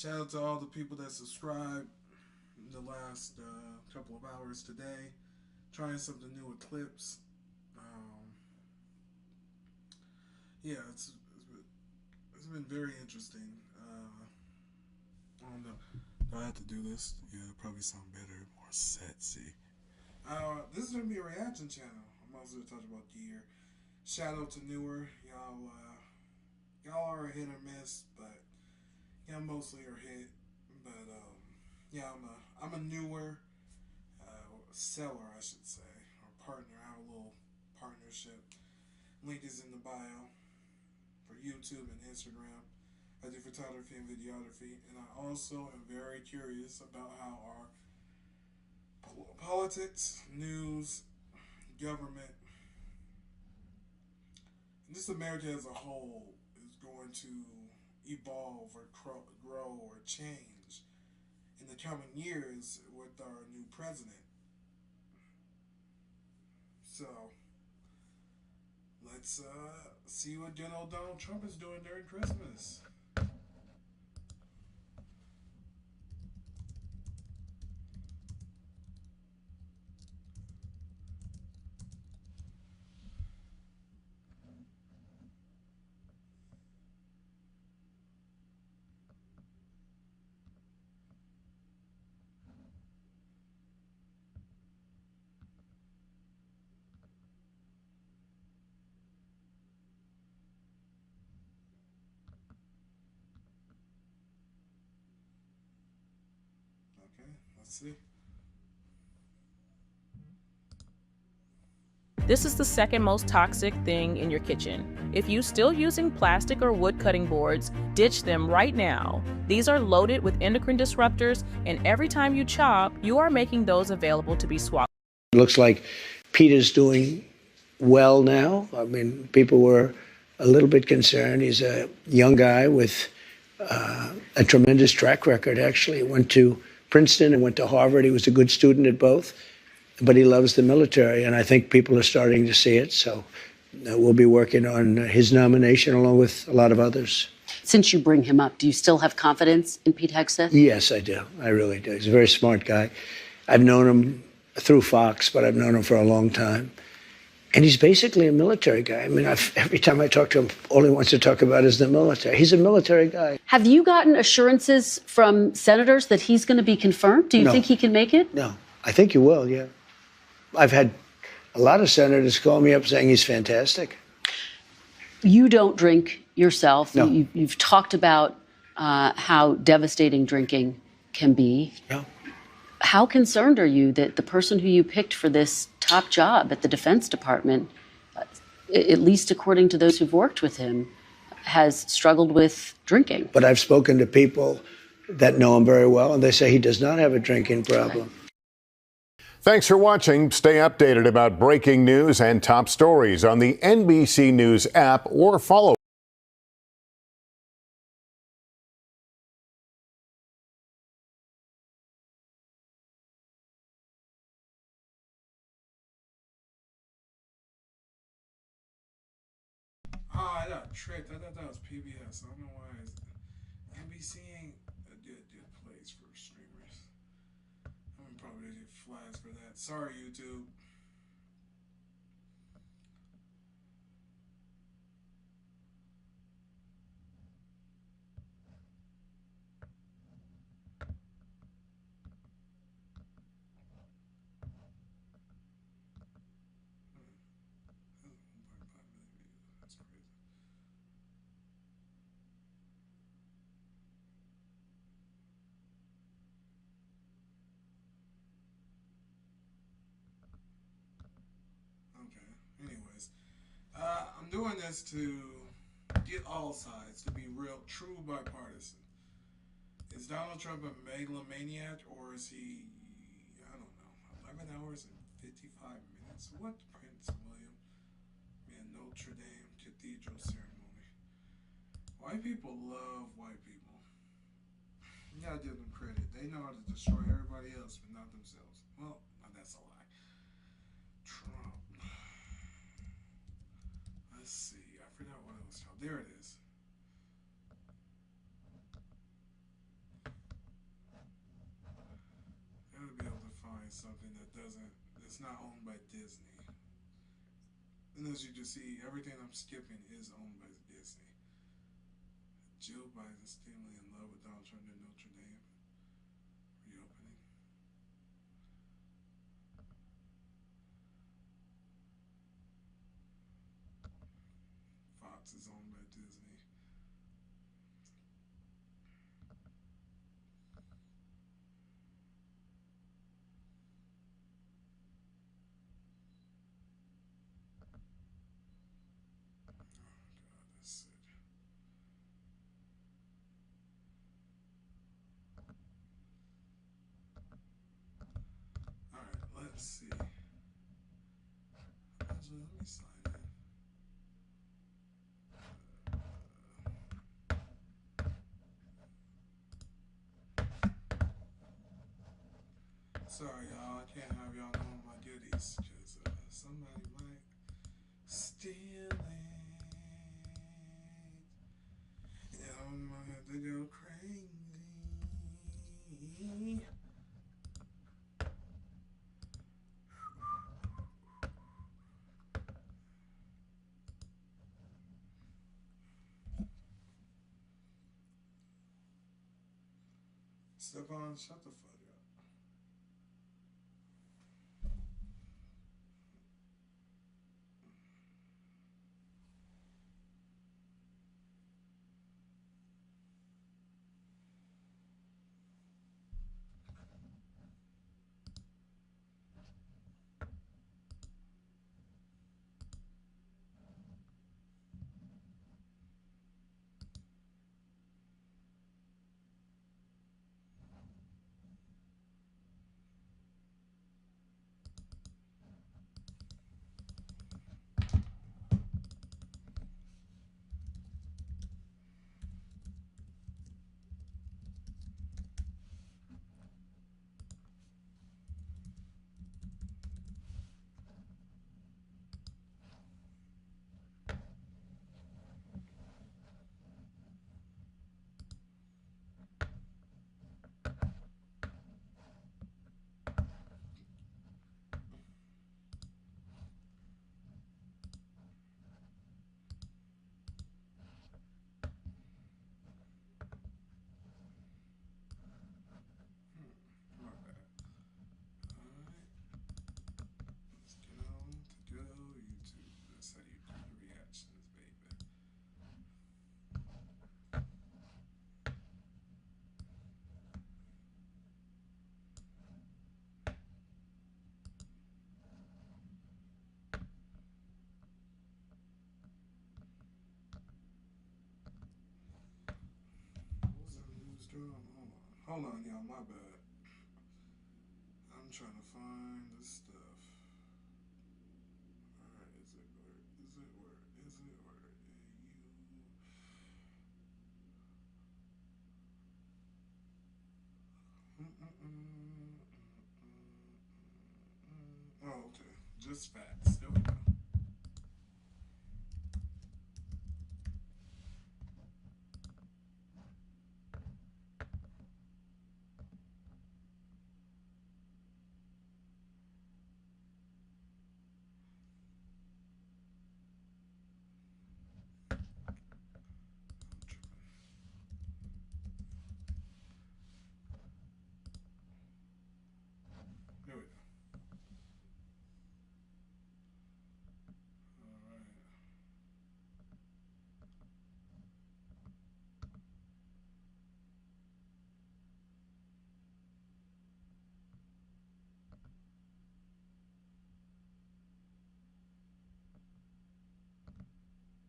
Shout out to all the people that subscribed in the last couple of hours today. Trying something new with clips. Um, yeah, it's been very interesting. I don't know. Do I have to do this? Yeah, it'll probably sound better, more sexy. This is gonna be a reaction channel. I'm also gonna talk about gear. Shout out to newer y'all are a hit or miss, but y'all mostly are hit. But yeah, I'm a newer seller, I should say, or partner. I have a little partnership. Link is in the bio for YouTube and Instagram. I do photography and videography, and I also am very curious about how our politics, news, government, and just America as a whole is going to evolve or grow or change in the coming years with our new president. So let's see what good old Donald Trump is doing during Christmas. Okay, let's see. This is the second most toxic thing in your kitchen. If you're still using plastic or wood cutting boards, ditch them right now. These are loaded with endocrine disruptors, and every time you chop, you are making those available to be swapped. It looks like Peter's doing well now. I mean, people were a little bit concerned. He's a young guy with a tremendous track record, actually. He went to Princeton and went to Harvard. He was a good student at both, but he loves the military, and I think people are starting to see it. So we'll be working on his nomination along with a lot of others. Since you bring him up, do you still have confidence in Pete Hegseth? Yes, I do. I really do. He's a very smart guy. I've known him through Fox, but I've known him for a long time. And he's basically a military guy. I mean, every time I talk to him, all he wants to talk about is the military. He's a military guy. Have you gotten assurances from senators that he's going to be confirmed? Do you think he can make it? No. I think he will, yeah. I've had a lot of senators call me up saying he's fantastic. You don't drink yourself. No. You've talked about how devastating drinking can be. No. How concerned are you that the person who you picked for this top job at the Defense Department, at least according to those who've worked with him, has struggled with drinking? But I've spoken to people that know him very well, and they say he does not have a drinking problem. Thanks for watching. Stay updated about breaking news and top stories on the NBC News app or follow Oh, I got tricked. I thought that was PBS. I don't know why. NBC ain't a good place for streamers. I'm gonna probably get flags for that. Sorry, YouTube. That's crazy. Okay. Anyways, I'm doing this to get all sides to be real, true bipartisan. Is Donald Trump a megalomaniac or is he? I don't know. 11 hours and 55 minutes. What Prince William? Man, Notre Dame Cathedral ceremony. White people love white people. You gotta give them credit. They know how to destroy everybody else, but not themselves. Well, that's a lie. Trump. Let's see. I forgot what it was called. There it is. it's not owned by Disney. And as you can see, everything I'm skipping is owned by Disney. Jill Biden still in love with Donald Trump in Notre Dame. Reopening. Fox is owned by Disney. Let's see. Actually, let me sign in. Sorry, y'all. I can't have y'all knowing my goodies because somebody might steal it. Yeah, I'm gonna have to go crazy. Stephon, shut the fuck up. Hold on, y'all, my bad. I'm trying to find the stuff. Alright, is it where Oh, okay. Just facts. There we go. Here we go. Alright.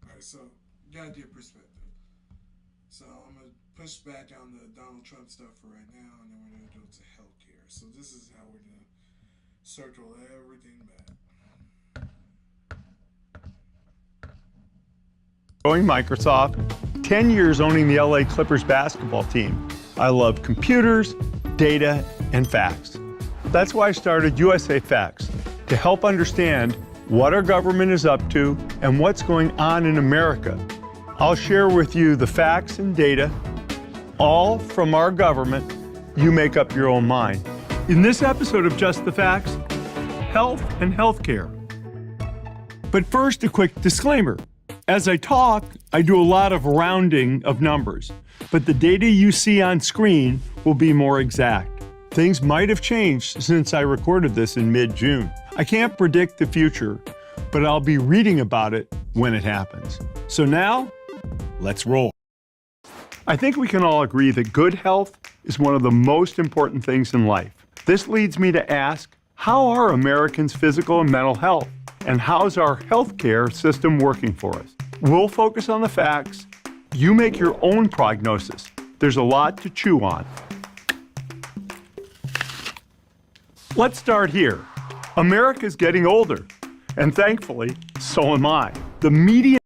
Alright, so you gotta get perspective. So I'm gonna push back on the Donald Trump stuff for right now, and then we're gonna go to healthcare. So this is how we're gonna circle everything back. Joined Microsoft, 10 years owning the LA Clippers basketball team. I love computers, data, and facts. That's why I started USA Facts, to help understand what our government is up to and what's going on in America. I'll share with you the facts and data, all from our government. You make up your own mind. In this episode of Just the Facts, health and healthcare. But first, a quick disclaimer. As I talk, I do a lot of rounding of numbers, but the data you see on screen will be more exact. Things might have changed since I recorded this in mid-June. I can't predict the future, but I'll be reading about it when it happens. So now, let's roll. I think we can all agree that good health is one of the most important things in life. This leads me to ask, how are Americans' physical and mental health? And how's our healthcare system working for us? We'll focus on the facts. You make your own prognosis. There's a lot to chew on. Let's start here. America's getting older, and thankfully, so am I. The median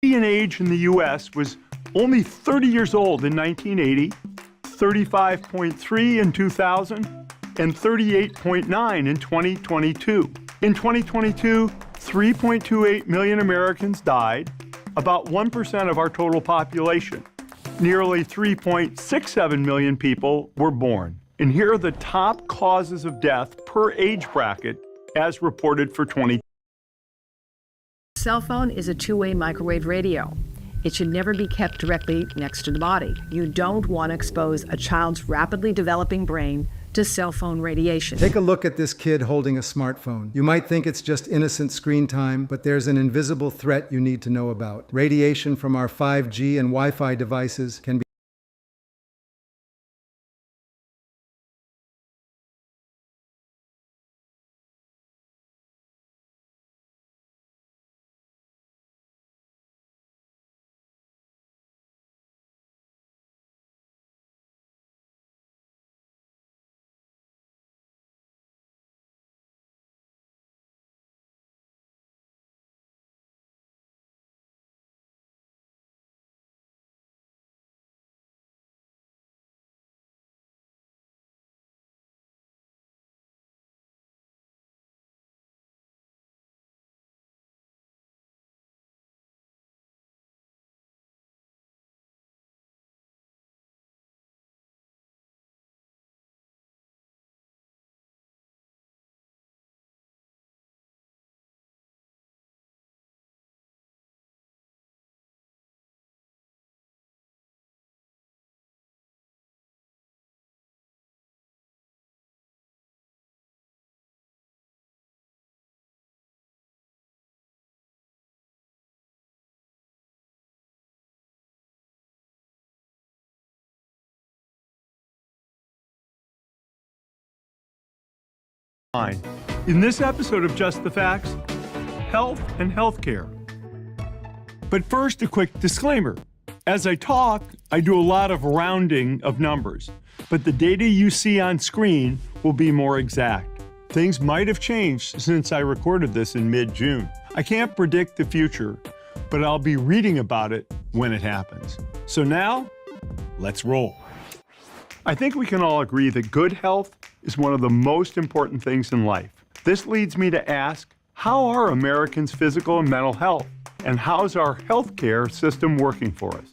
age in the U.S. was only 30 years old in 1980, 35.3 in 2000, and 38.9 in 2022. In 2022, 3.28 million Americans died, about 1% of our total population. Nearly 3.67 million people were born. And here are the top causes of death per age bracket as reported for 2020. Cell phone is a two-way microwave radio. It should never be kept directly next to the body. You don't want to expose a child's rapidly developing brain to cell phone radiation. Take a look at this kid holding a smartphone. You might think it's just innocent screen time, but there's an invisible threat you need to know about. Radiation from our 5G and Wi-Fi devices can be In this episode of Just the Facts, health and healthcare. But first, a quick disclaimer. As I talk, I do a lot of rounding of numbers, but the data you see on screen will be more exact. Things might have changed since I recorded this in mid-June. I can't predict the future, but I'll be reading about it when it happens. So now, let's roll. I think we can all agree that good health is one of the most important things in life. This leads me to ask, how are Americans' physical and mental health? And how's our healthcare system working for us?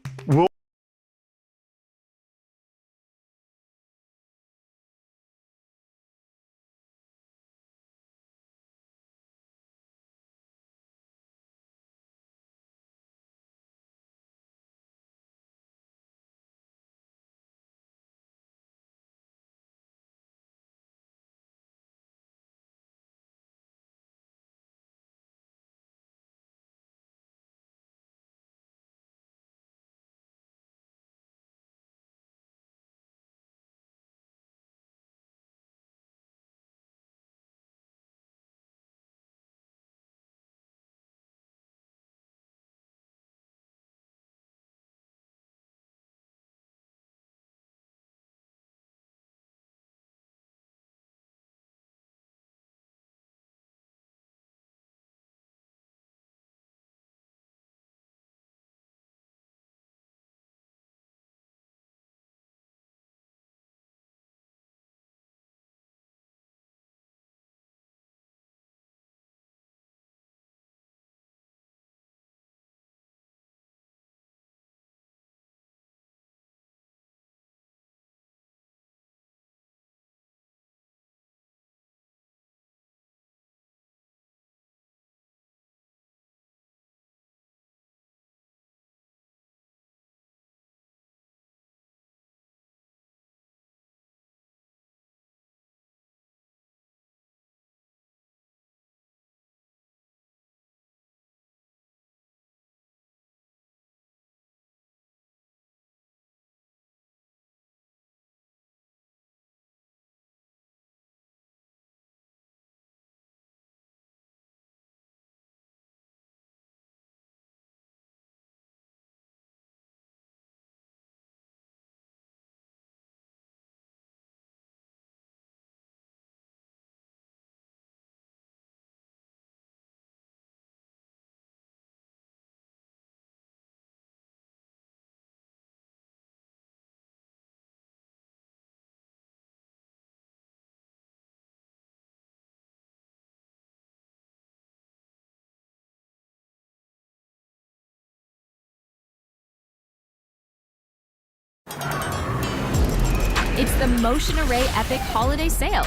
It's the Motion Array Epic Holiday Sale.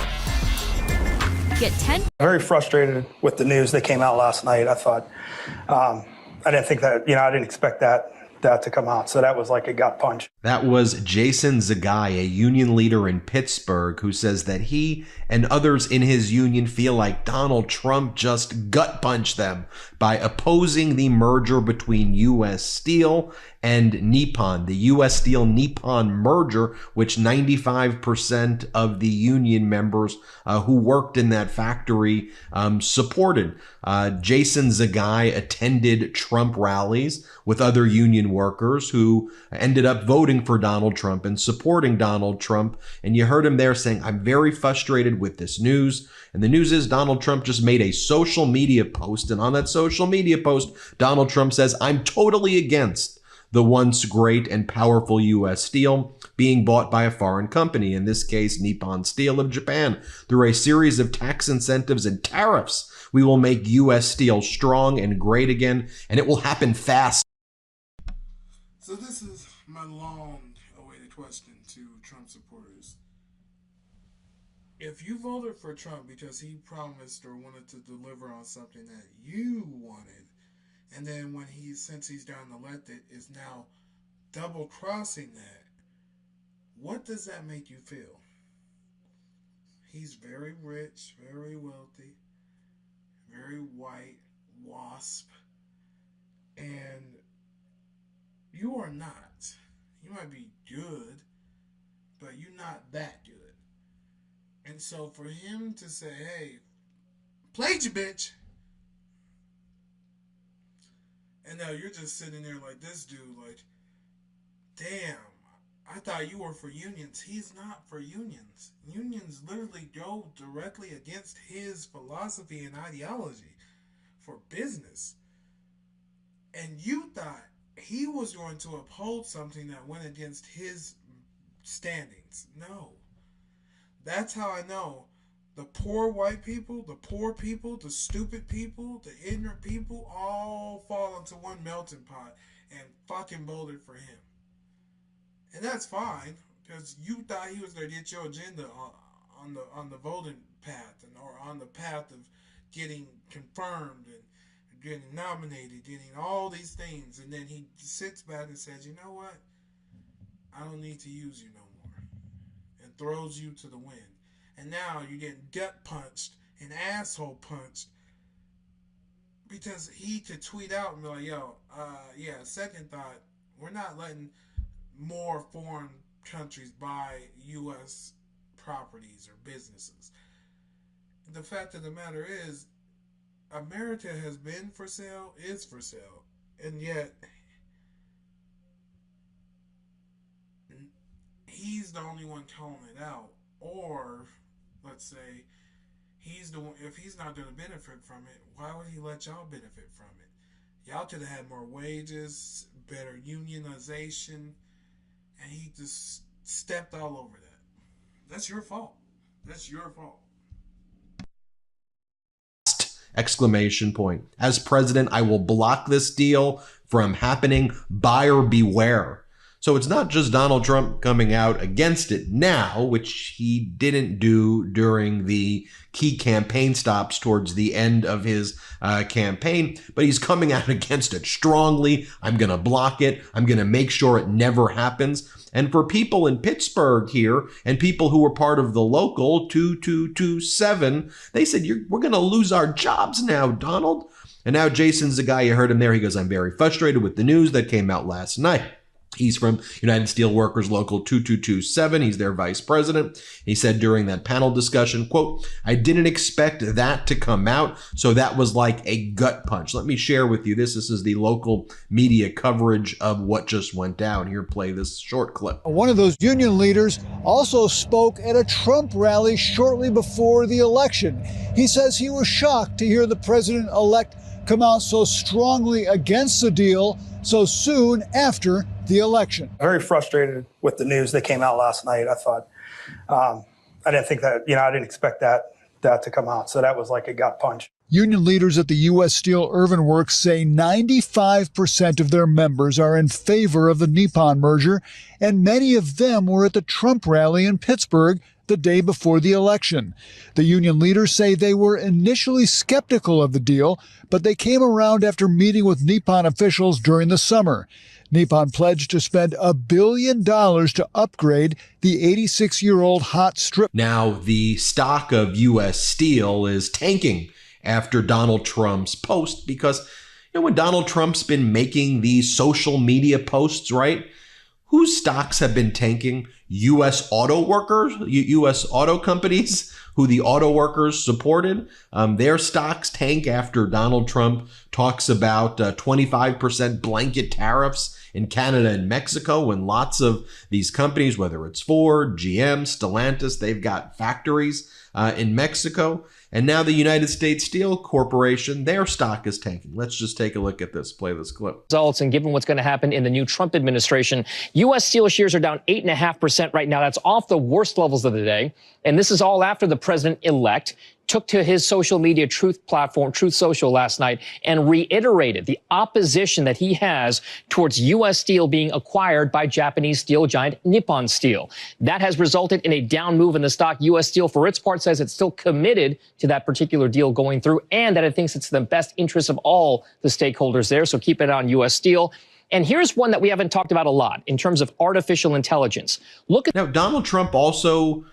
Get 10. Very frustrated with the news that came out last night. I thought, I didn't think that, I didn't expect that to come out. So that was like a gut punch. That was Jason Zagai, a union leader in Pittsburgh, who says that he and others in his union feel like Donald Trump just gut punched them by opposing the merger between U.S. Steel and Nippon, the U.S. Steel Nippon merger, which 95% of the union members who worked in that factory supported. Jason Zagai attended Trump rallies with other union workers who ended up voting for Donald Trump and supporting Donald Trump. And you heard him there saying, I'm very frustrated with this news. And the news is Donald Trump just made a social media post. And on that social media post, Donald Trump says, I'm totally against the once great and powerful U.S. Steel being bought by a foreign company, in this case, Nippon Steel of Japan. Through a series of tax incentives and tariffs, we will make U.S. Steel strong and great again, and it will happen fast. So this is my long-awaited question to Trump supporters. If you voted for Trump because he promised or wanted to deliver on something that you wanted, and then since he's gotten elected, is now double-crossing that, what does that make you feel? He's very rich, very wealthy, very white, wasp, and you are not. You might be good, but you're not that good. And so for him to say, hey, played you, bitch. And now you're just sitting there like this dude, like, damn, I thought you were for unions. He's not for unions. Unions literally go directly against his philosophy and ideology for business. And you thought he was going to uphold something that went against his standings. No. That's how I know the poor white people, the poor people, the stupid people, the ignorant people all fall into one melting pot and fucking voted for him. And that's fine, because you thought he was going to get your agenda on the voting path, or on the path of getting confirmed and getting nominated, getting all these things, and then he sits back and says, you know what? I don't need to use you no more, and throws you to the wind. And now you're getting gut punched and asshole punched because he could tweet out and be like, yo, second thought, we're not letting more foreign countries buy U.S. properties or businesses. The fact of the matter is, America has been for sale, is for sale, and yet he's the only one calling it out. Or, let's say, he's the one. If he's not going to benefit from it, why would he let y'all benefit from it? Y'all could have had more wages, better unionization, and he just stepped all over that. That's your fault. That's your fault. Exclamation point. As president, I will block this deal from happening. Buyer beware. So it's not just Donald Trump coming out against it now, which he didn't do during the key campaign stops towards the end of his campaign, but he's coming out against it strongly. I'm going to block it. I'm going to make sure it never happens. And for people in Pittsburgh here and people who were part of the local 2227, they said, we're going to lose our jobs now, Donald. And now Jason's the guy, you heard him there. He goes, I'm very frustrated with the news that came out last night. He's from United Steelworkers Local 2227. He's their vice president. He said during that panel discussion, quote, I didn't expect that to come out, so that was like a gut punch. Let me share with you this. This is the local media coverage of what just went down. Here, play this short clip. One of those union leaders also spoke at a Trump rally shortly before the election. He says he was shocked to hear the president-elect come out so strongly against the deal so soon after the election. Very frustrated with the news that came out last night. I thought, I didn't think that, I didn't expect that to come out. So that was like a gut punch. Union leaders at the U.S. Steel Irvin Works say 95% of their members are in favor of the Nippon merger, and many of them were at the Trump rally in Pittsburgh the day before the election. The union leaders say they were initially skeptical of the deal, but they came around after meeting with Nippon officials during the summer. Nippon pledged to spend $1 billion to upgrade the 86-year-old hot strip. Now, the stock of U.S. Steel is tanking after Donald Trump's post because, when Donald Trump's been making these social media posts, right? Whose stocks have been tanking? U.S. auto workers, U.S. auto companies who the auto workers supported. Their stocks tank after Donald Trump talks about 25% blanket tariffs in Canada and Mexico, when lots of these companies, whether it's Ford, GM, Stellantis, they've got factories in Mexico. And now the United States Steel Corporation, their stock is tanking. Let's just take a look at this. Play this clip. Results, and given what's going to happen in the new Trump administration, U.S. Steel shares are down 8.5% right now. That's off the worst levels of the day. And this is all after the president-elect took to his social media Truth platform, Truth Social, last night and reiterated the opposition that he has towards U.S. Steel being acquired by Japanese steel giant Nippon Steel. That has resulted in a down move in the stock. U.S. Steel, for its part, says it's still committed to that particular deal going through and that it thinks it's in the best interest of all the stakeholders there. So keep it on U.S. Steel. And here's one that we haven't talked about a lot in terms of artificial intelligence. Look at now, Donald Trump also,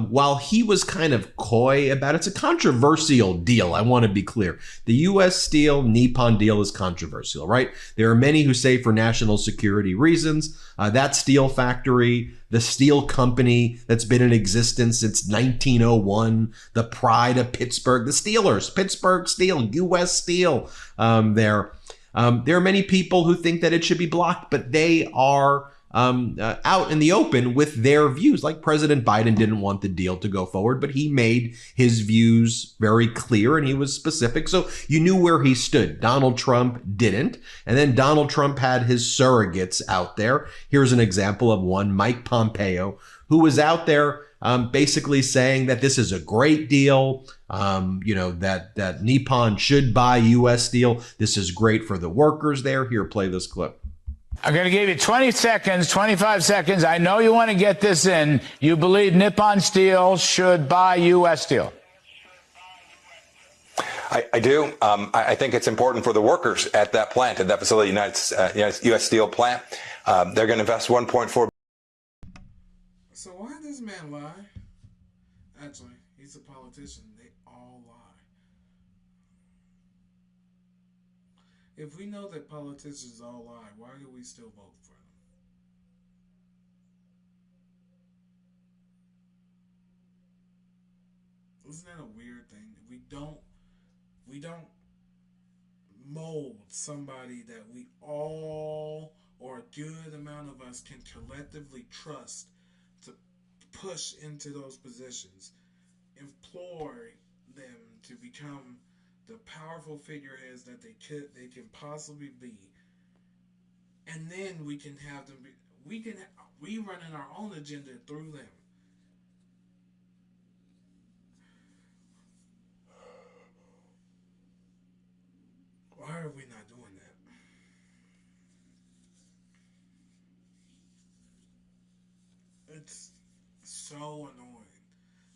while he was kind of coy about it, it's a controversial deal. I want to be clear. The U.S. Steel Nippon deal is controversial, right? There are many who say for national security reasons, that steel factory, the steel company that's been in existence since 1901, the pride of Pittsburgh, the Steelers, Pittsburgh Steel, U.S. Steel, there are many people who think that it should be blocked, but they are out in the open with their views. Like President Biden didn't want the deal to go forward, but he made his views very clear and he was specific. So you knew where he stood. Donald Trump didn't. And then Donald Trump had his surrogates out there. Here's an example of one, Mike Pompeo, who was out there basically saying that this is a great deal, that Nippon should buy U.S. steel. This is great for the workers there. Here, play this clip. I'm going to give you 20 seconds, 25 seconds. I know you want to get this in. You believe Nippon Steel should buy U.S. steel. I do. I think it's important for the workers at that plant, at that facility, U.S. Steel plant. They're going to invest $1.4. So why does this man lie? Actually, he's a politician. They all lie. If we know that politicians all lie, why do we still vote for them? Isn't that a weird thing? We don't mold somebody that we all, or a good amount of us, can collectively trust to push into those positions, implore them to become the powerful figureheads that they can possibly be, and then we can have them. We run in our own agenda through them. Why are we not doing that? It's so annoying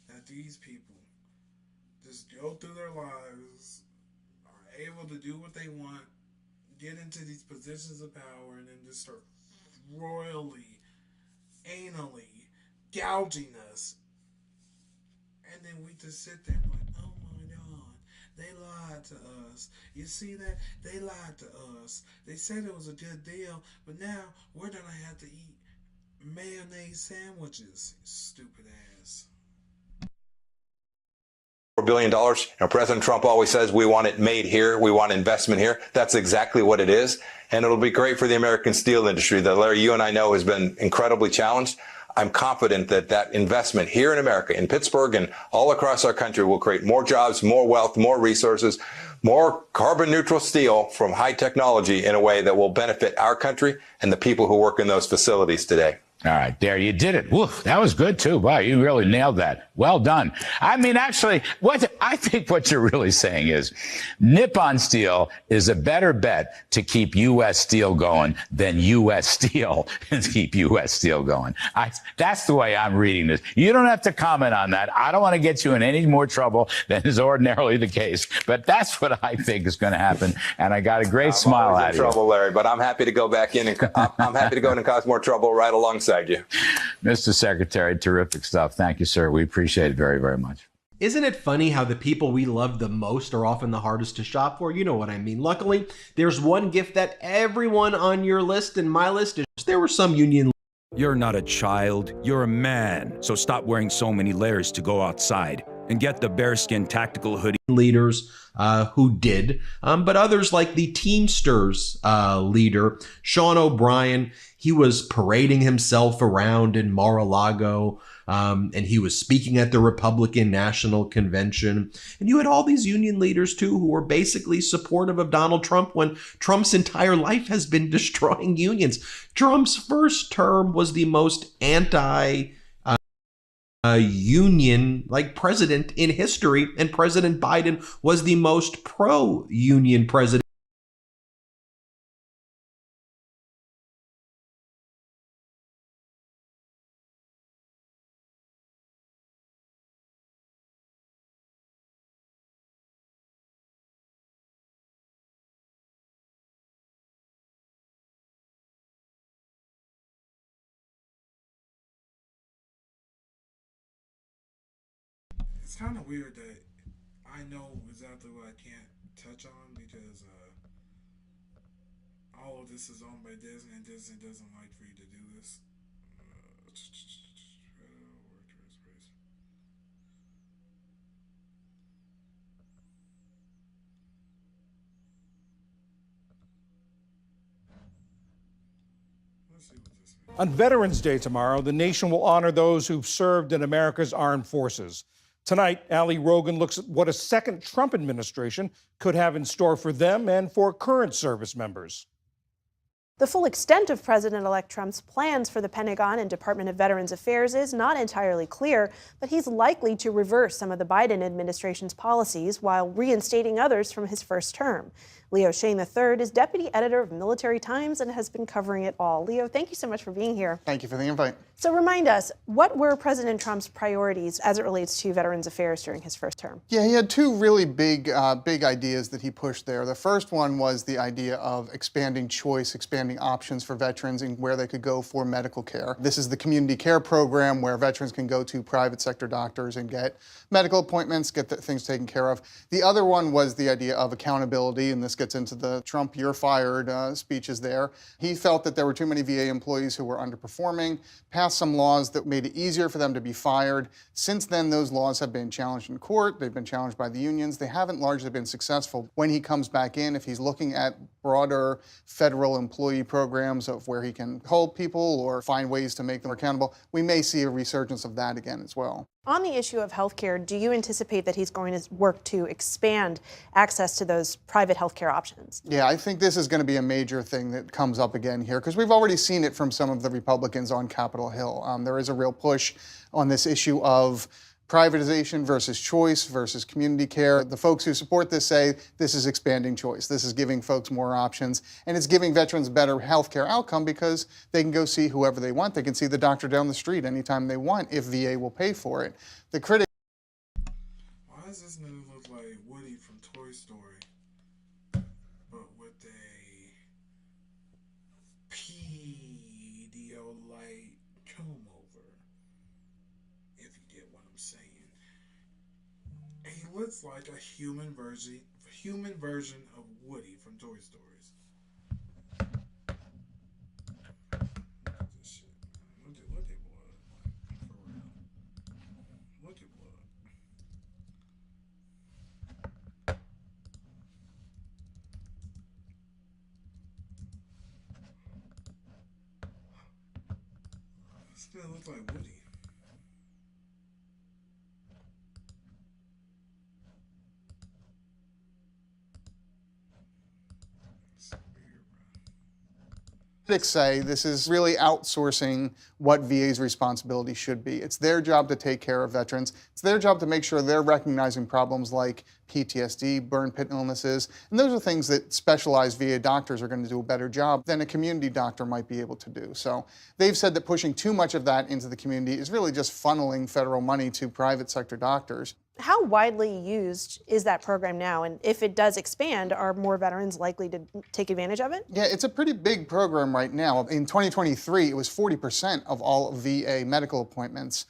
that these people just go through their lives, are able to do what they want, get into these positions of power, and then just start royally, anally gouging us. And then we just sit there and like, oh my God, they lied to us. You see that? They lied to us. They said it was a good deal, but now we're going to have to eat mayonnaise sandwiches. Stupid ass. $4 billion. President Trump always says we want it made here. We want investment here. That's exactly what it is. And it'll be great for the American steel industry that, Larry, you and I know has been incredibly challenged. I'm confident that that investment here in America, in Pittsburgh and all across our country, will create more jobs, more wealth, more resources, more carbon neutral steel from high technology in a way that will benefit our country and the people who work in those facilities today. All right, there, you did it. Woof, that was good, too. Wow, you really nailed that. Well done. I mean, actually, I think what you're really saying is Nippon Steel is a better bet to keep U.S. Steel going than U.S. Steel to keep U.S. Steel going. That's the way I'm reading this. You don't have to comment on that. I don't want to get you in any more trouble than is ordinarily the case, but that's what I think is going to happen, and I got a great smile out of you. I'm trouble, Larry, but I'm happy to go back in, and I'm happy to go in and cause more trouble right alongside you. Mr. Secretary, terrific stuff. Thank you, sir. We appreciate it very, very much. Isn't it funny how the people we love the most are often the hardest to shop for? You know what I mean. Luckily, there's one gift that everyone on your list and my list is. There were some union. You're not a child, you're a man. So stop wearing so many layers to go outside and get the bearskin tactical hoodie. Leaders who did, but others like the Teamsters leader, Sean O'Brien, he was parading himself around in Mar-a-Lago, and he was speaking at the Republican National Convention. And you had all these union leaders, too, who were basically supportive of Donald Trump when Trump's entire life has been destroying unions. Trump's first term was the most union president in history, and President Biden was the most pro-union president. It's kind of weird that I know exactly what I can't touch on because all of this is owned by Disney, and Disney doesn't like for you to do this. On Veterans Day tomorrow, the nation will honor those who've served in America's armed forces. Tonight, Ali Rogan looks at what a second Trump administration could have in store for them and for current service members. The full extent of President-elect Trump's plans for the Pentagon and Department of Veterans Affairs is not entirely clear, but he's likely to reverse some of the Biden administration's policies while reinstating others from his first term. Leo Shane III is deputy editor of Military Times and has been covering it all. Leo, thank you so much for being here. Thank you for the invite. So remind us, what were President Trump's priorities as it relates to Veterans Affairs during his first term? Yeah, he had two really big ideas that he pushed there. The first one was the idea of expanding choice, expanding options for veterans and where they could go for medical care. This is the community care program where veterans can go to private sector doctors and get medical appointments, get things taken care of. The other one was the idea of accountability, and this gets into the Trump "you're fired" speeches there. He felt that there were too many VA employees who were underperforming, passed some laws that made it easier for them to be fired. Since then, those laws have been challenged in court. They've been challenged by the unions. They haven't largely been successful. When he comes back in, if he's looking at broader federal employee programs of where he can hold people or find ways to make them accountable, we may see a resurgence of that again as well. On the issue of healthcare, do you anticipate that he's going to work to expand access to those private healthcare options? Yeah, I think this is going to be a major thing that comes up again here, because we've already seen it from some of the Republicans on Capitol Hill. There is a real push on this issue of privatization versus choice versus community care. The folks who support this say this is expanding choice. This is giving folks more options, and it's giving veterans better health care outcome because they can go see whoever they want. They can see the doctor down the street anytime they want if VA will pay for it. The critic. Why does this nigga look like Woody from Toy Story, but with a Pedialyte comb over? If you get what I'm saying. He looks like a human version of Woody from Toy Stories. Look at this shit, man. Look at blood. For real. Look at blood. This guy looks like Woody. Critics say this is really outsourcing what VA's responsibility should be. It's their job to take care of veterans. It's their job to make sure they're recognizing problems like PTSD, burn pit illnesses, and those are things that specialized VA doctors are going to do a better job than a community doctor might be able to do. So they've said that pushing too much of that into the community is really just funneling federal money to private sector doctors. How widely used is that program now? And if it does expand, are more veterans likely to take advantage of it? Yeah, it's a pretty big program right now. In 2023, it was 40% of all VA medical appointments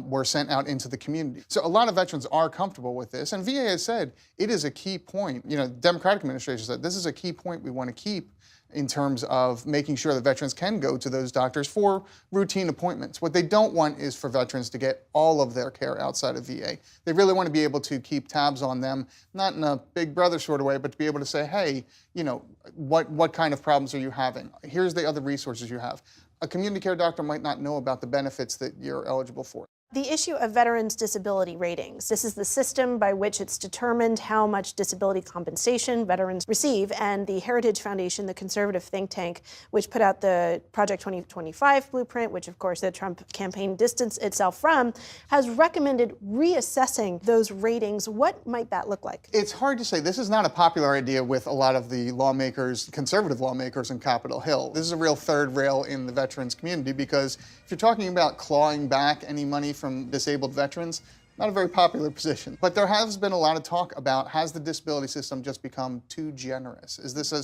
were sent out into the community. So a lot of veterans are comfortable with this. And VA has said it is a key point. You know, the Democratic administration said this is a key point we want to keep in terms of making sure that veterans can go to those doctors for routine appointments. What they don't want is for veterans to get all of their care outside of VA. They really want to be able to keep tabs on them, not in a big brother sort of way, but to be able to say, hey, you know, what kind of problems are you having? Here's the other resources you have. A community care doctor might not know about the benefits that you're eligible for. The issue of veterans' disability ratings. This is the system by which it's determined how much disability compensation veterans receive, and the Heritage Foundation, the conservative think tank, which put out the Project 2025 blueprint, which of course the Trump campaign distanced itself from, has recommended reassessing those ratings. What might that look like? It's hard to say. This is not a popular idea with a lot of the lawmakers, conservative lawmakers in Capitol Hill. This is a real third rail in the veterans community because if you're talking about clawing back any money from disabled veterans, not a very popular position. But there has been a lot of talk about, has the disability system just become too generous? Is this a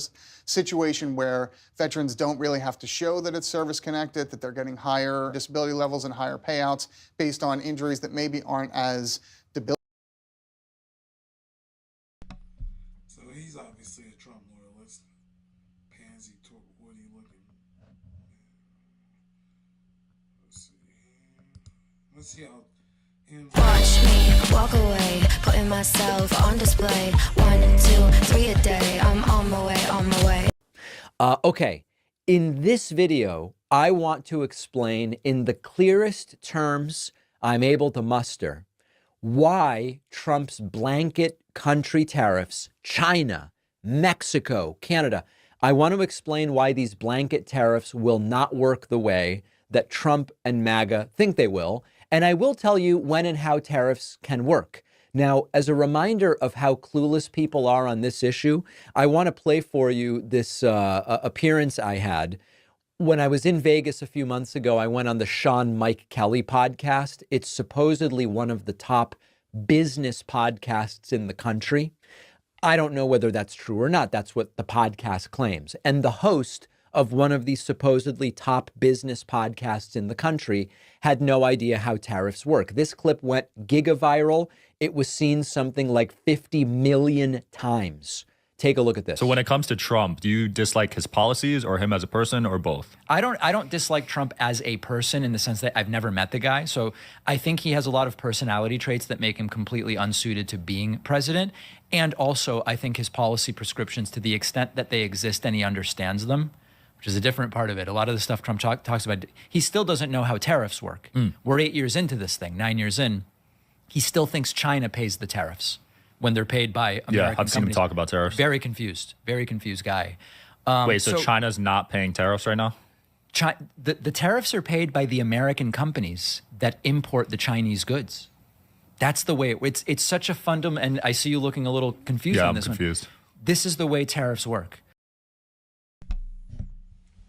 situation where veterans don't really have to show that it's service-connected, that they're getting higher disability levels and higher payouts based on injuries that maybe aren't as debilitating? So he's obviously a Trump loyalist. Pansy Woody looking. Let's see how. Watch me walk away, putting myself on display. 1, 2, 3 a day. I'm on my way, on my way. Okay, in this video, I want to explain in the clearest terms I'm able to muster why Trump's blanket country tariffs, China, Mexico, Canada, I want to explain why these blanket tariffs will not work the way that Trump and MAGA think they will. And I will tell you when and how tariffs can work. Now, as a reminder of how clueless people are on this issue, I want to play for you this appearance I had. When I was in Vegas a few months ago, I went on the Sean Mike Kelly podcast. It's supposedly one of the top business podcasts in the country. I don't know whether that's true or not. That's what the podcast claims. And the host of one of these supposedly top business podcasts in the country had no idea how tariffs work. This clip went gigaviral. It was seen something like 50 million times. Take a look at this. So when it comes to Trump, do you dislike his policies or him as a person or both? I don't dislike Trump as a person in the sense that I've never met the guy. So I think he has a lot of personality traits that make him completely unsuited to being president. And also, I think his policy prescriptions, to the extent that they exist and he understands them, which is a different part of it. A lot of the stuff Trump talks about, he still doesn't know how tariffs work. We're 8 years into this thing, 9 years in. He still thinks China pays the tariffs when they're paid by American I've seen him companies. talk about tariffs. Very confused guy. Wait, so China's not paying tariffs right now? The tariffs are paid by the American companies that import the Chinese goods. That's the way it's such a fundamental, and I see you looking a little confused on this one. Yeah, I'm confused. This is the way tariffs work.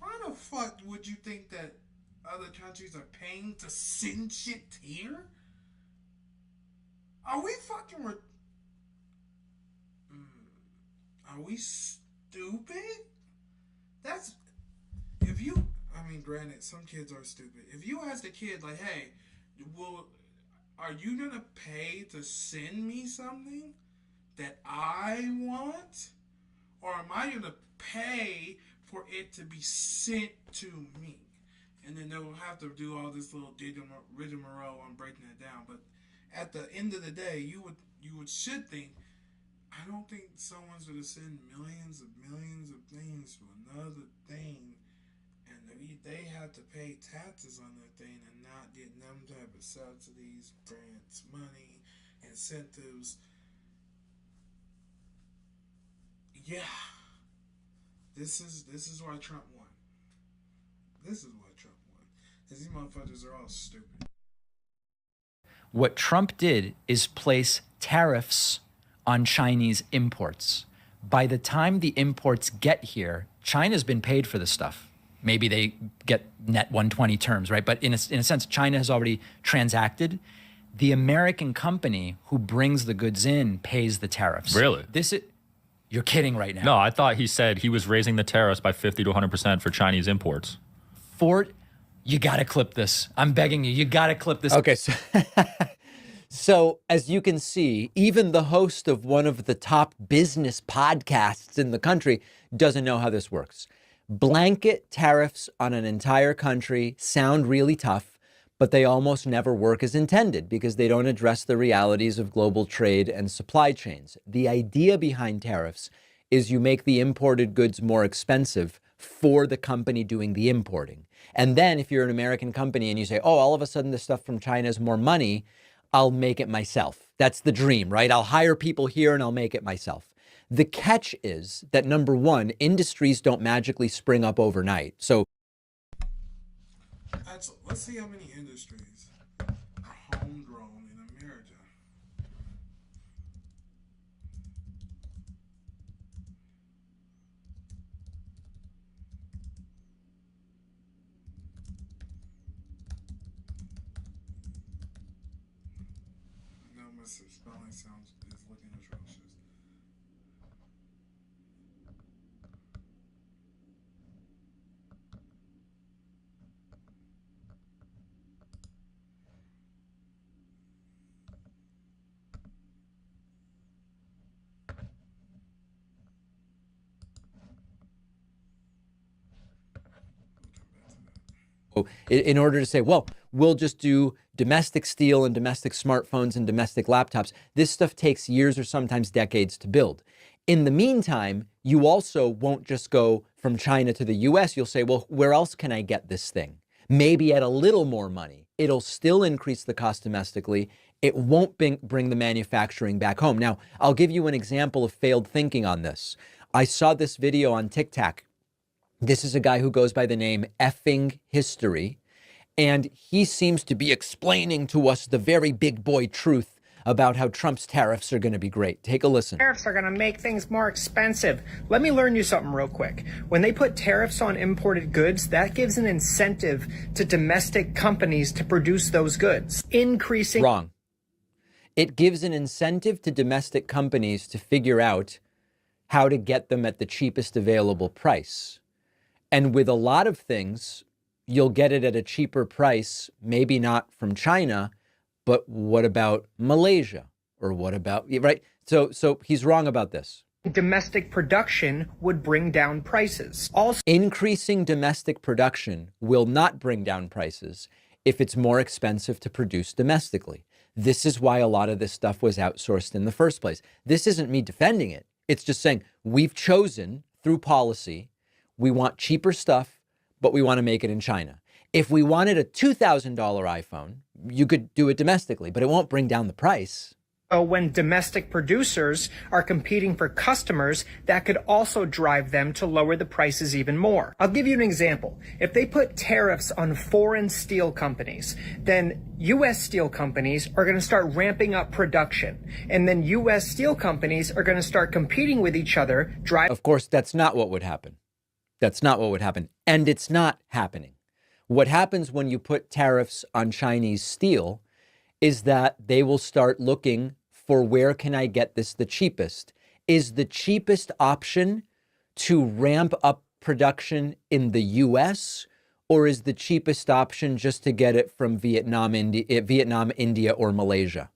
Why the fuck would you think that other countries are paying to send shit here? Are we fucking Are we stupid? That's if you. I mean, granted, some kids are stupid. If you ask a kid like, "Hey, are you gonna pay to send me something that I want, or am I gonna pay for it to be sent to me?" And then they'll have to do all this little rigmarole on breaking it down. But at the end of the day, you should think, I don't think someone's going to send millions of things to another thing, and they have to pay taxes on that thing and not get them type of subsidies, grants, money, incentives. Yeah, this is why Trump won. This is why Trump won. Because these motherfuckers are all stupid. What Trump did is place tariffs on Chinese imports. By the time the imports get here, China's been paid for this stuff. Maybe they get net 120 terms, right? But in a sense, China has already transacted. The American company who brings the goods in pays the tariffs. Really? You're kidding right now. No, I thought he said he was raising the tariffs by 50 to 100% for Chinese imports. You got to clip this. I'm begging you. You got to clip this. Okay, so as you can see, even the host of one of the top business podcasts in the country doesn't know how this works. Blanket tariffs on an entire country sound really tough, but they almost never work as intended because they don't address the realities of global trade and supply chains. The idea behind tariffs is you make the imported goods more expensive for the company doing the importing. And then if you're an American company and you say, oh, all of a sudden this stuff from China is more money, I'll make it myself. That's the dream, right? I'll hire people here and I'll make it myself. The catch is that, number one, industries don't magically spring up overnight. So let's see how many industries are homegrown in America. No, my spelling sounds is looking atrocious. in order to say, well, we'll just do domestic steel and domestic smartphones and domestic laptops, this stuff takes years or sometimes decades to build. In the meantime, you also won't just go from China to the US. You'll say, well, where else can I get this thing? Maybe at a little more money. It'll still increase the cost domestically. It won't bring the manufacturing back home. Now, I'll give you an example of failed thinking on this. I saw this video on TikTok. This is a guy who goes by the name Effing History, and he seems to be explaining to us the very big boy truth about how Trump's tariffs are going to be great. Take a listen. Tariffs are going to make things more expensive. Let me learn you something real quick. When they put tariffs on imported goods, that gives an incentive to domestic companies to produce those goods, increasing... Wrong. It gives an incentive to domestic companies to figure out how to get them at the cheapest available price. And with a lot of things, you'll get it at a cheaper price, maybe not from China, but what about Malaysia? Or what about, right? So he's wrong about this. Domestic production would bring down prices. Also, increasing domestic production will not bring down prices if it's more expensive to produce domestically. This is why a lot of this stuff was outsourced in the first place. This isn't me defending it. It's just saying we've chosen through policy, we want cheaper stuff, but we want to make it in China. If we wanted a $2,000 iPhone, you could do it domestically, but it won't bring down the price. when domestic producers are competing for customers, that could also drive them to lower the prices even more. I'll give you an example. If they put tariffs on foreign steel companies, then U.S. steel companies are going to start ramping up production. And then U.S. steel companies are going to start competing with each other. Of course, that's not what would happen. That's not what would happen. And it's not happening. What happens when you put tariffs on Chinese steel is that they will start looking for where can I get this the cheapest? Is the cheapest option to ramp up production in the U.S., or is the cheapest option just to get it from Vietnam, India, or Malaysia?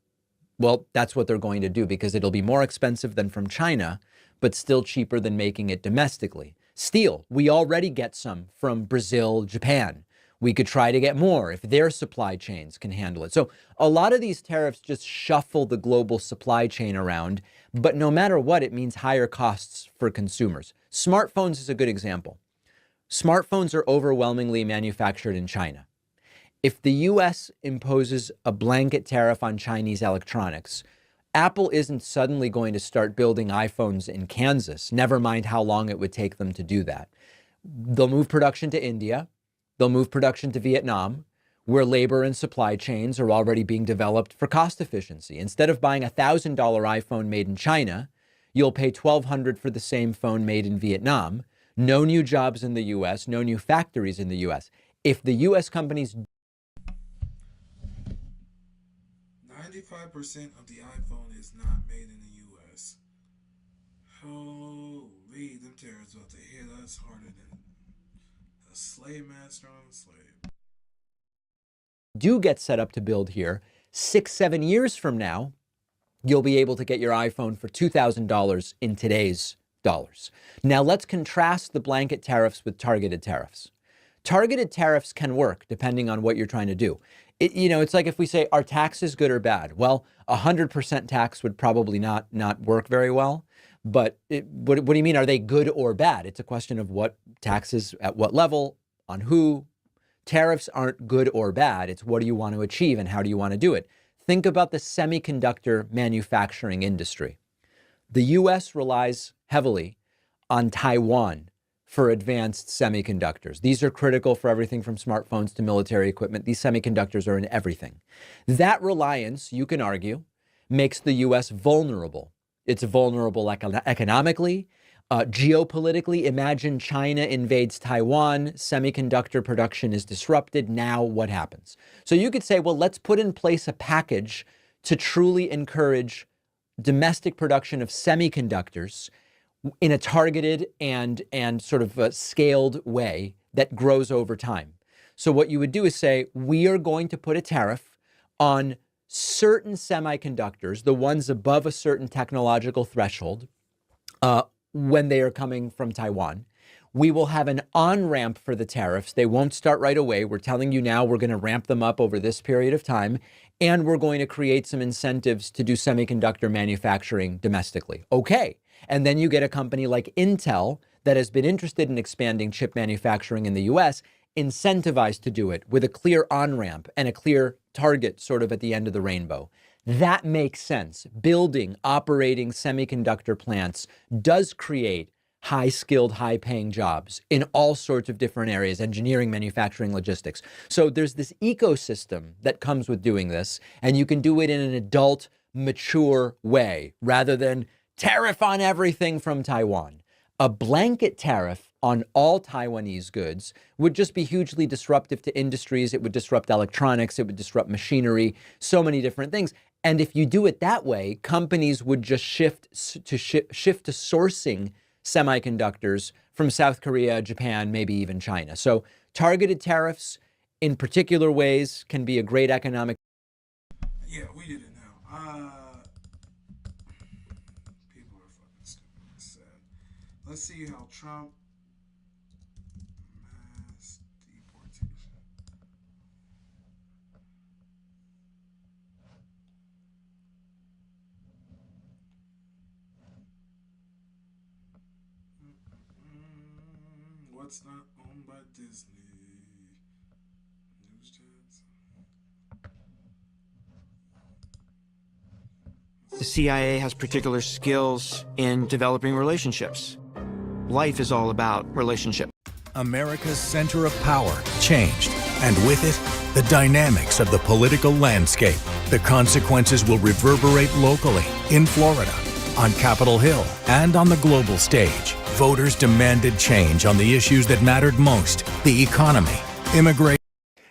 Well, that's what they're going to do, because it'll be more expensive than from China, but still cheaper than making it domestically. Steel, we already get some from Brazil, Japan. We could try to get more if their supply chains can handle it. So a lot of these tariffs just shuffle the global supply chain around, but no matter what, it means higher costs for consumers. Smartphones is a good example. Smartphones are overwhelmingly manufactured in China. If the US imposes a blanket tariff on Chinese electronics, Apple isn't suddenly going to start building iPhones in Kansas, never mind how long it would take them to do that. They'll move production to India. They'll move production to Vietnam, where labor and supply chains are already being developed for cost efficiency. Instead of buying a $1,000 iPhone made in China, you'll pay $1,200 for the same phone made in Vietnam. No new jobs in the US, no new factories in the US. If the US companies... 95% of the iPhone is not made in the US. Holy, them tariffs about to hit us harder than a slave master on a slave. do get set up to build here, 6-7 years from now, you'll be able to get your iPhone for $2,000 in today's dollars. Now let's contrast the blanket tariffs with targeted tariffs. Targeted tariffs can work depending on what you're trying to do. It's like if we say, are taxes good or bad? Well, 100% tax would probably not work very well. But what do you mean? Are they good or bad? It's a question of what taxes, at what level, on who. Tariffs aren't good or bad. It's what do you want to achieve and how do you want to do it? Think about the semiconductor manufacturing industry. The U.S. relies heavily on Taiwan for advanced semiconductors. These are critical for everything from smartphones to military equipment. These semiconductors are in everything. That reliance, you can argue, makes the U.S. vulnerable. It's vulnerable economically, geopolitically. Imagine China invades Taiwan, semiconductor production is disrupted. Now what happens? So you could say, well, let's put in place a package to truly encourage domestic production of semiconductors in a targeted and sort of a scaled way that grows over time. So what you would do is say, we are going to put a tariff on certain semiconductors, the ones above a certain technological threshold, when they are coming from Taiwan. We will have an on-ramp for the tariffs. They won't start right away. We're telling you now we're going to ramp them up over this period of time, and we're going to create some incentives to do semiconductor manufacturing domestically. Okay, And then you get a company like Intel that has been interested in expanding chip manufacturing in the US, incentivized to do it with a clear on-ramp and a clear target sort of at the end of the rainbow. That makes sense. Building, operating semiconductor plants does create high-skilled, high-paying jobs in all sorts of different areas, engineering, manufacturing, logistics. So there's this ecosystem that comes with doing this, and you can do it in an adult, mature way rather than tariff on everything from Taiwan. A blanket tariff on all Taiwanese goods would just be hugely disruptive to industries. It would disrupt electronics. It would disrupt machinery, so many different things. And if you do it that way, companies would just shift to sourcing semiconductors from South Korea, Japan, maybe even China. So targeted tariffs in particular ways can be a great economic. Yeah, we did it now. People are fucking stupid. It's sad. Let's see how Trump mass deportation. What's not owned by Disney? News chats. The CIA has particular skills in developing relationships. Life is all about relationships. America's center of power changed, and with it, the dynamics of the political landscape. The consequences will reverberate locally, in Florida, on Capitol Hill, and on the global stage. Voters demanded change on the issues that mattered most: the economy, immigration.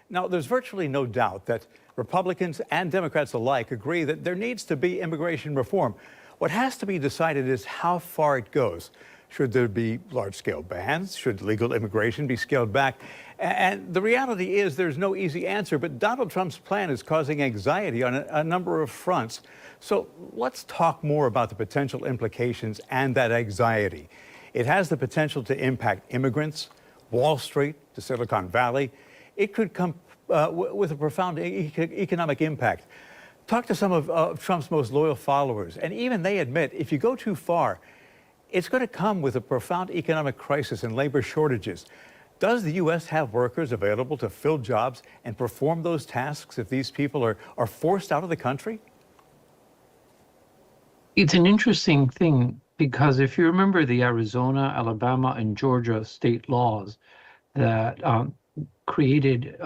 Now, there's virtually no doubt that Republicans and Democrats alike agree that there needs to be immigration reform. What has to be decided is how far it goes. Should there be large-scale bans? Should legal immigration be scaled back? And the reality is there's no easy answer, but Donald Trump's plan is causing anxiety on a number of fronts. So let's talk more about the potential implications and that anxiety. It has the potential to impact immigrants, Wall Street, the Silicon Valley. It could come with a profound economic impact. Talk to some of Trump's most loyal followers, and even they admit if you go too far, it's going to come with a profound economic crisis and labor shortages. Does the U.S. have workers available to fill jobs and perform those tasks if these people are forced out of the country? It's an interesting thing because if you remember the Arizona, Alabama, and Georgia state laws that created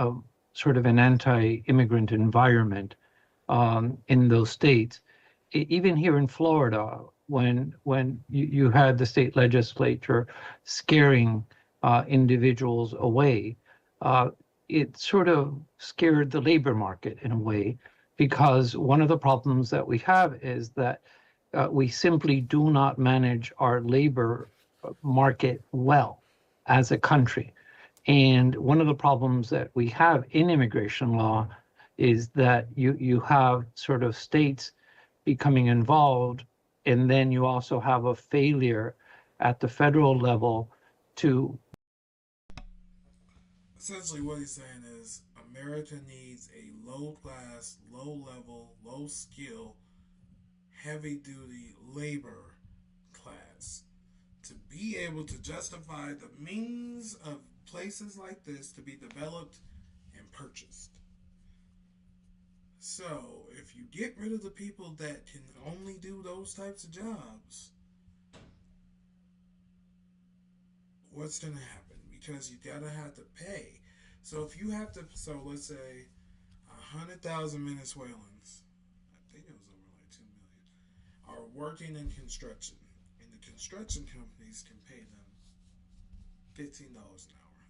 sort of an anti-immigrant environment in those states, even here in Florida, when you had the state legislature scaring individuals away, it sort of scared the labor market in a way, because one of the problems that we have is that we simply do not manage our labor market well as a country. And one of the problems that we have in immigration law is that you have sort of states becoming involved, and then you also have a failure at the federal level to. Essentially, what he's saying is America needs a low-class, low-level, low-skill, heavy-duty labor class to be able to justify the means of places like this to be developed and purchased. So, if you get rid of the people that can only do those types of jobs, what's going to happen? Because you gotta have to pay. So if you have to, so let's say 100,000 Venezuelans, I think it was over like 2 million, are working in construction, and the construction companies can pay them $15 an hour,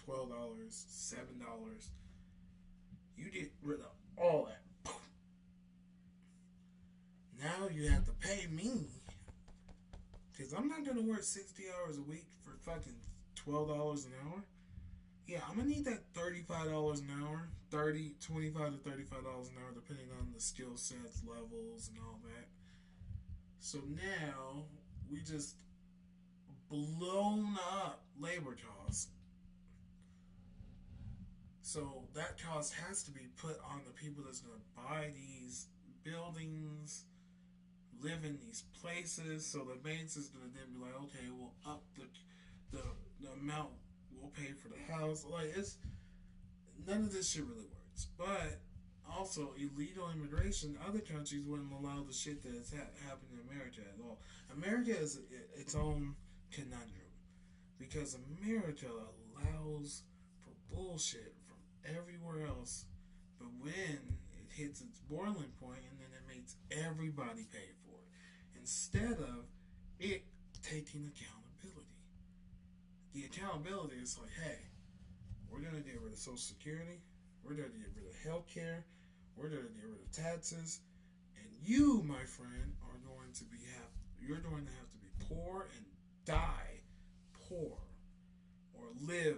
$12, $7. You get rid of all that. Now you have to pay me, because I'm not gonna work 60 hours a week for fucking $12 an hour. Yeah, I'm gonna need that $35 an hour, $25 to $35 an hour, depending on the skill sets, levels, and all that. So now we just blown up labor costs. So that cost has to be put on the people that's gonna buy these buildings, live in these places. So the banks is gonna then be like, okay, we'll up the amount we'll pay for the house. Like, it's none of this shit really works. But also, illegal immigration, other countries wouldn't allow the shit that has happened in America at all. America is its own conundrum because America allows for bullshit from everywhere else, but when it hits its boiling point, and then it makes everybody pay for it instead of it taking accountability. The accountability is like, hey, we're gonna get rid of Social Security, we're gonna get rid of health care, we're gonna get rid of taxes, and you, my friend, are going to be you're going to have to be poor and die poor, or live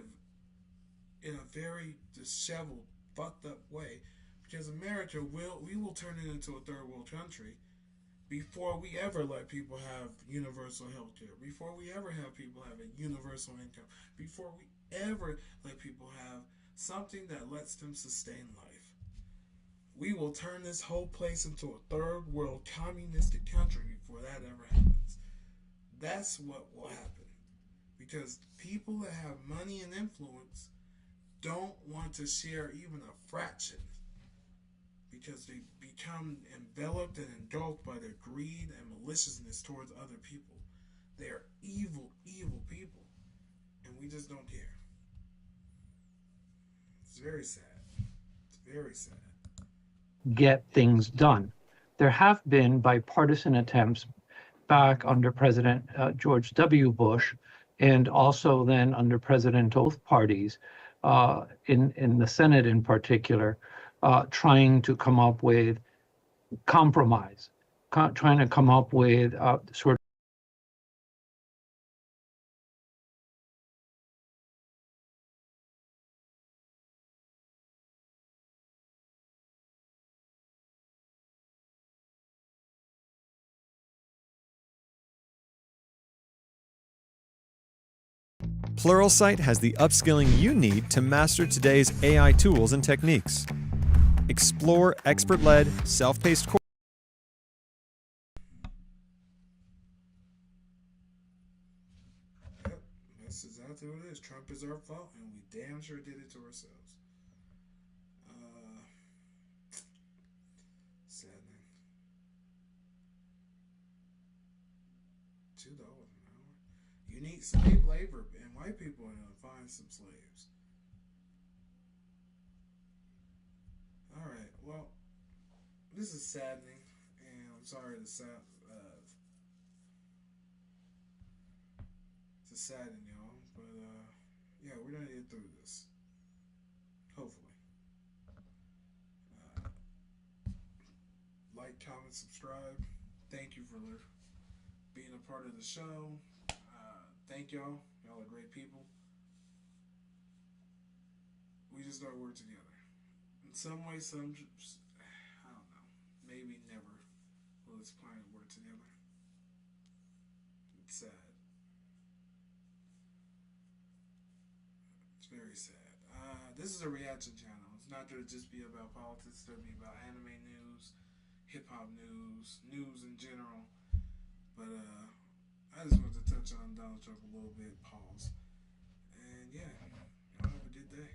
in a very disheveled, fucked up way, because America we will turn it into a third world country before we ever let people have universal health care, before we ever have people have a universal income, before we ever let people have something that lets them sustain life. We will turn this whole place into a third world communistic country before that ever happens. That's what will happen. Because people that have money and influence don't want to share even a fraction, because they become enveloped and engulfed by their greed and maliciousness towards other people. They are evil, evil people, and we just don't care. It's very sad. It's very sad. Get things done. There have been bipartisan attempts back under President George W. Bush, and also then under President both parties, in the Senate in particular, trying to come up with compromise, trying to come up with sort of Pluralsight has the upskilling you need to master today's AI tools and techniques. Explore expert-led, self-paced courses. Yep, that's exactly what it is. Trump is our fault, and we damn sure did it to ourselves. Saddening. $2 an hour. You need slave labor, and white people are gonna find some slaves. All right. Well, this is saddening, and I'm sorry to sadden y'all, but yeah, we're gonna get through this. Hopefully. Like, comment, subscribe. Thank you for being a part of the show. Thank y'all. Y'all are great people. We just gotta work together. In some way, I don't know. Maybe never will this planet work together. It's sad. It's very sad. This is a reaction channel. It's not going to just be about politics. It's going to be about anime news, hip hop news, news in general. But I just wanted to touch on Donald Trump a little bit. Pause. And yeah, y'all have a good day.